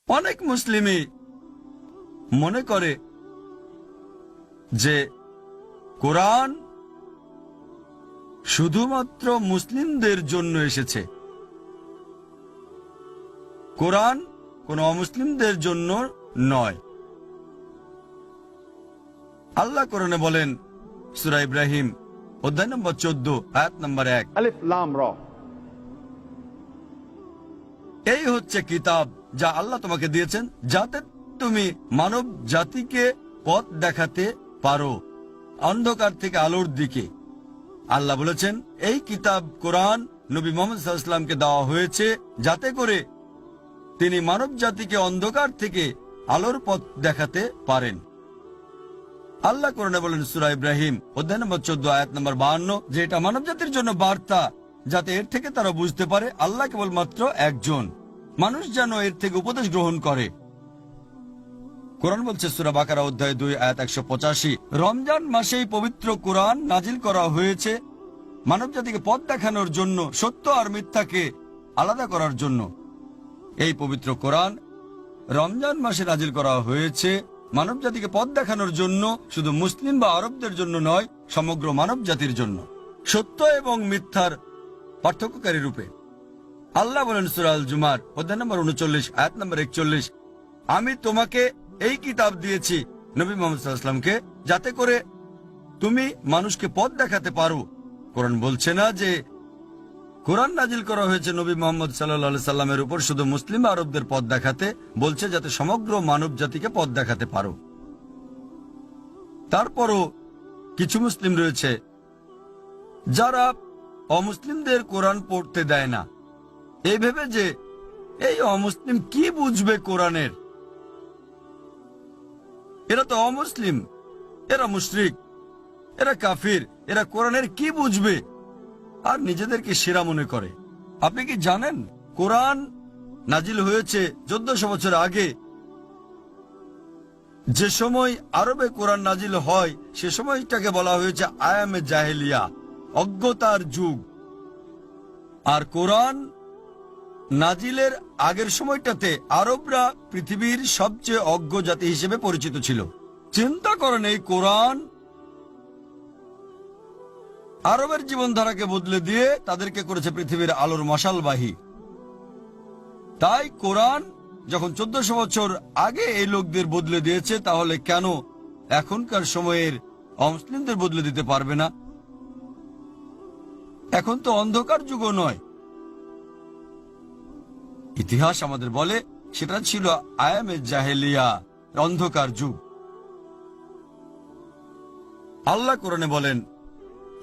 অনেক মুসলিমই মনে করে যে কোরআন শুধুমাত্র মুসলিমদের জন্য এসেছে, কোরআন কোন অমুসলিমদের জন্য নয়। আল্লাহ কোরআনে বলেন সূরা ইব্রাহিম অধ্যায় নম্বর 14 আয়াত নম্বর 1, আলিফ লাম র, এই হচ্ছে কিতাব যা আল্লাহ তোমাকে দিয়েছেন যাতে তুমি মানব জাতিকে পথ দেখাতে পারো অন্ধকার থেকে আলোর দিকে। আল্লাহ বলেছেন এই কিতাব কোরআন নবী মুহাম্মদ সাল্লাল্লাহু আলাইহি ওয়াসাল্লামকে দেওয়া হয়েছে যাতে করে তিনি মানব জাতিকে অন্ধকার থেকে আলোর পথ দেখাতে পারেন। আল্লাহ কোরআনে বলেন সূরা ইব্রাহিম অধ্যায় নম্বর 14 আয়াত নম্বর 52 যে এটা মানব জাতির জন্য বার্তা যাতে এর থেকে তারা বুঝতে পারে আল্লাহ কেবলমাত্র একজন, মানুষ যেন এর থেকে উপদেশ গ্রহণ করে। কোরআন বলছে সূরা বাকারা অধ্যায় 2 আয়াত 185 রমজান মাসেই পবিত্র কোরআন নাজিল করা হয়েছে মানব জাতিকে পথ দেখানোর জন্য, সত্য আর মিথ্যাকে আলাদা করার জন্য। এই পবিত্র কোরআন রমজান মাসে নাজিল করা হয়েছে মানব জাতিকে পথ দেখানোর জন্য, শুধু মুসলিম বা আরবদের জন্য নয়, সমগ্র মানব জাতির জন্য, সত্য এবং মিথ্যার পার্থক্যকারী রূপে। আল্লাহ বলেন সূরা আল জুমার অধ্যায় নম্বর 39 আয়াত নম্বর 41 আমি তোমাকে এই কিতাব দিয়েছি নবী মুহাম্মদ সাল্লাল্লাহু আলাইহি ওয়াসাল্লামকে যাতে করে তুমি মানুষকে পথ দেখাতে পারো। কোরআন বলছে না যে কোরআন নাজিল করা হয়েছে নবী মুহাম্মদ সাল্লাল্লাহু আলাইহি সাল্লামের উপর শুধু মুসলিম আরবদের পথ দেখাতে, বলছে যাতে সমগ্র মানব জাতিকে পথ দেখাতে পারো। তারপরও কিছু মুসলিম রয়েছে যারা অমুসলিমদের কোরআন পড়তে দেয় না, এই ভেবে যে এই অমুসলিম কি বুঝবে কোরআনের, এরা তো অমুসলিম, এরা মুশরিক, এরা কাফির, এরা কোরআনের কি বুঝবে, আর নিজেদেরকে সেরা মনে করে। আপনি কি জানেন কোরআন নাজিল হয়েছে 1400 বছর আগে? যে সময় আরবে কোরআন নাজিল হয় সে সময়টাকে বলা হয়েছে আয়ামে জাহেলিয়া, অজ্ঞতার যুগ। আর কোরআন নাজিলের আগের সময়টাতে আরবরা পৃথিবীর সবচেয়ে অজ্ঞ জাতি হিসেবে পরিচিত ছিল। চিন্তা করেন এই কোরআন আরবের জীবনধারাকে বদলে দিয়ে তাদেরকে করেছে পৃথিবীর আলোর মশালবাহী। তাই কোরআন যখন 1400 বছর আগে এই লোকদের বদলে দিয়েছে, তাহলে কেন এখনকার সময়ের অমুসলিমদের বদলে দিতে পারবে না? এখন তো অন্ধকার যুগও নয়, ইতিহাস আমাদের বলে সেটা ছিল আয়ামে জাহেলিয়া, অন্ধকার যুগ। আল্লাহ কোরআনে বলেন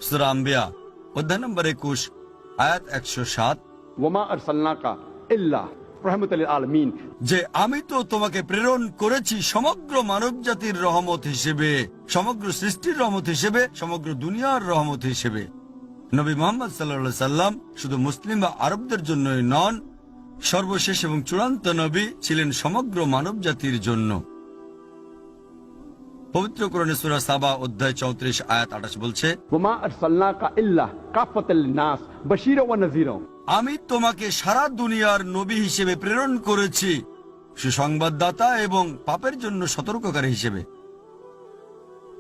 সূরা আম্বিয়া অধ্যায় নম্বর 21 আয়াত 107 ওয়ামা আরসালনাকা ইল্লা রাহমাতাল লিল আলামিন যে আমি তো তোমাকে প্রেরণ করেছি সমগ্র মানব জাতির রহমত হিসেবে, সমগ্র সৃষ্টির রহমত হিসেবে, সমগ্র দুনিয়ার রহমত হিসেবে। নবী মুহাম্মদ সাল্লাল্লাহু আলাইহি সাল্লাম শুধু মুসলিম বা আরবদের জন্যই নন, সর্বশেষ এবং চূড়ান্ত নবী ছিলেন সমগ্র মানব জাতির জন্য। পবিত্র কোরআনে সূরা সাবা অধ্যায় 34 আয়াত 28 বলছে ওয়ামা আরসালনাকা ইল্লা কাফাতাল লিন-নাস বাশীরা ওয়া নাযীরা আমি তোমাকে সারা দুনিয়ার নবী হিসেবে প্রেরণ করেছি, সুসংবাদদাতা এবং পাপের জন্য সতর্ককারী হিসেবে।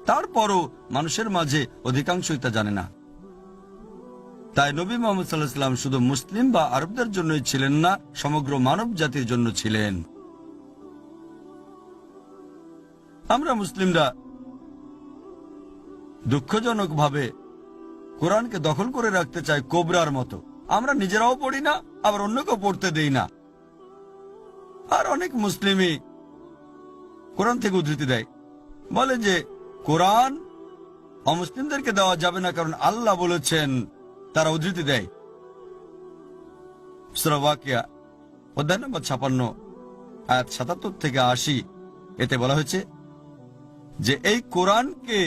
তারপরও মানুষের মাঝে অধিকাংশই তা জানে না। তাই নবী মুহাম্মদ সাল্লাল্লাহু আলাইহি ওয়াসাল্লাম শুধু মুসলিম বা আরবদের জন্যই ছিলেন না, সমগ্র মানব জাতির জন্য ছিলেন। আমরা মুসলিমরা দুঃখজনকভাবে কোরআনকে দখল করে রাখতে চাই কোবরার মতো। আমরা নিজেরাও পড়ি না, আবার অন্যকেও পড়তে দেই না। আর অনেক মুসলিমই কোরআন থেকে উদ্ধৃতি দেয়, বলে যে কোরআন অমুসলিমদেরকে দেওয়া যাবে না কারণ আল্লাহ বলেছেন। তারা উদ্ধৃতি দেয় সূরা ওয়াকিয়া অধ্যায় নম্বর 56 আয়াত 77 থেকে 80। এতে বলা হয়েছে যে এই কোরআনকে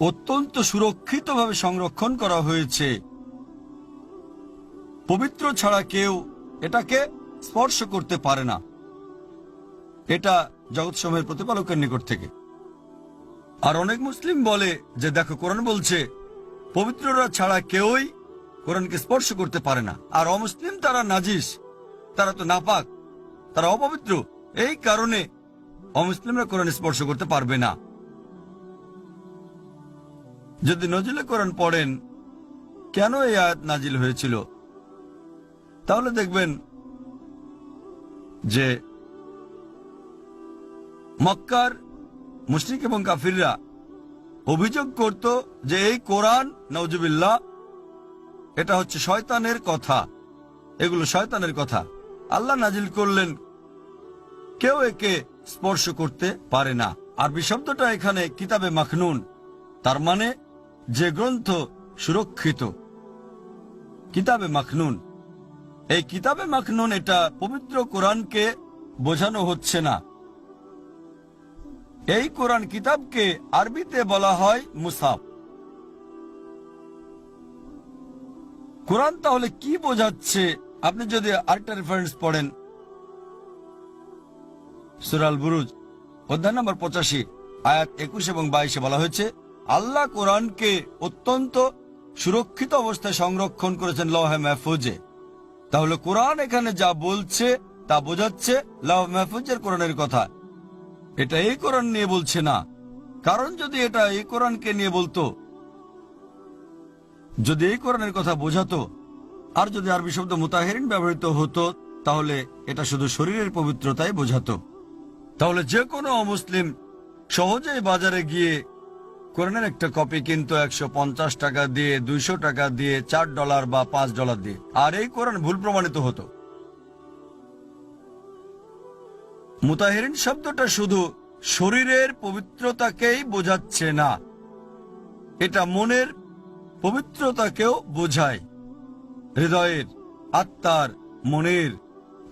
অত্যন্ত সুরক্ষিতভাবে সংরক্ষণ করা হয়েছে, পবিত্র ছাড়া কেউ এটাকে স্পর্শ করতে পারে না। এটা জগৎসমূহের প্রতিপালকের নিকট থেকে। আর অনেক মুসলিম বলে যে দেখো কোরআন বলছে পবিত্ররা ছাড়া কেউই কোরআনকে স্পর্শ করতে পারে না, আর অমুসলিম তারা নাজিস, তারা তো নাপাক, তারা অপবিত্র। এই কারণে অমুসলিমরা কোরআন স্পর্শ করতে পারবে না। যদি নজরুলে কোরআন পড়েন কেন এই আয়াত নাজিল হয়েছিল, তাহলে দেখবেন যে মক্কার মুশরিক এবং কাফিররা অভিযোগ করত যে এই কোরআন নাউজুবিল্লাহ এটা হচ্ছে শয়তানের কথা, এগুলো শয়তানের কথা। আল্লাহ নাজিল করলেন কেউ একে স্পর্শ করতে পারে না। আরবি শব্দটা এখানে কিতাবে মাখনুন, তার মানে যে গ্রন্থ সুরক্ষিত। কিতাবে মাখনুন, এই কিতাবে মাখনুন এটা পবিত্র কোরআনকে বোঝানো হচ্ছে না। এই কোরআন কিতাবকে আরবিতে বলা হয় মুসাফ। কোরআন তাহলে কি বোঝাচ্ছে? আপনি যদি আরেকটা রেফারেন্স পড়েন, সূরা আল বুরুজ অধ্যায় নম্বর 85 আয়াত 21 এবং 22 বলা হয়েছে আল্লাহ কোরআনকে অত্যন্ত সুরক্ষিত অবস্থায় সংরক্ষণ করেছেন লৌহে মাহফুজে। তাহলে কোরআন এখানে যা বলছে তা বোঝাচ্ছে লৌহে মাহফুজের কোরআনের কথা। এটা এই কোরআন নিয়ে বলছে না, কারণ যদি এটা এই কোরআনকে নিয়ে বলতো, যদি এই কোরআনের কথা বোঝাতো, আর যদি আরবি শব্দ মুতাহিরিন ব্যবহৃত হতো, তাহলে এটা শুধু শরীরের পবিত্রতাই বোঝাতো। তাহলে যে কোনো অমুসলিম সহজেই বাজারে গিয়ে কোরআনের একটা কপি কিনতো 150 টাকা দিয়ে, 200 টাকা দিয়ে, $4 বা $5 দিয়ে, আর এই কোরআন ভুল প্রমাণিত হতো। মুতাহিরিন শব্দটা শুধু শরীরের পবিত্রতাকেই বোঝাচ্ছে না, এটা মনের পবিত্রতাকেও বোঝায়। হৃদয়ের, আত্মার, মনের।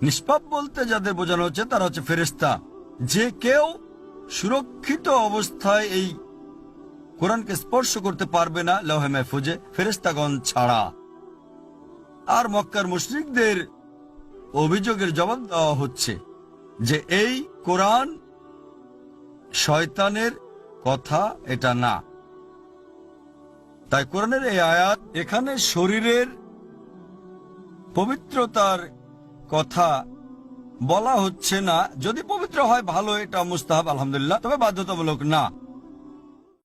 নিষ্পাপ বলতে যাদের বোঝানো হচ্ছে তারা হচ্ছে ফেরেশতা। যে কেউ সুরক্ষিত অবস্থায় এই কোরআনকে স্পর্শ করতে পারবে না লৌহে মাহফুজে, ফেরেশতাগণ ছাড়া। আর মক্কার মুশরিকদের অভিযোগের জবাব দেওয়া হচ্ছে যে এই কোরআন শয়তানের কথা, এটা না। তাই কোরআনের এই আয়াত এখানে শরীরের পবিত্রতার কথা বলা হচ্ছে না। যদি পবিত্র হয় ভালো, এটা মুস্তাহাব আলহামদুলিল্লাহ, তবে বাধ্যতামূলক না।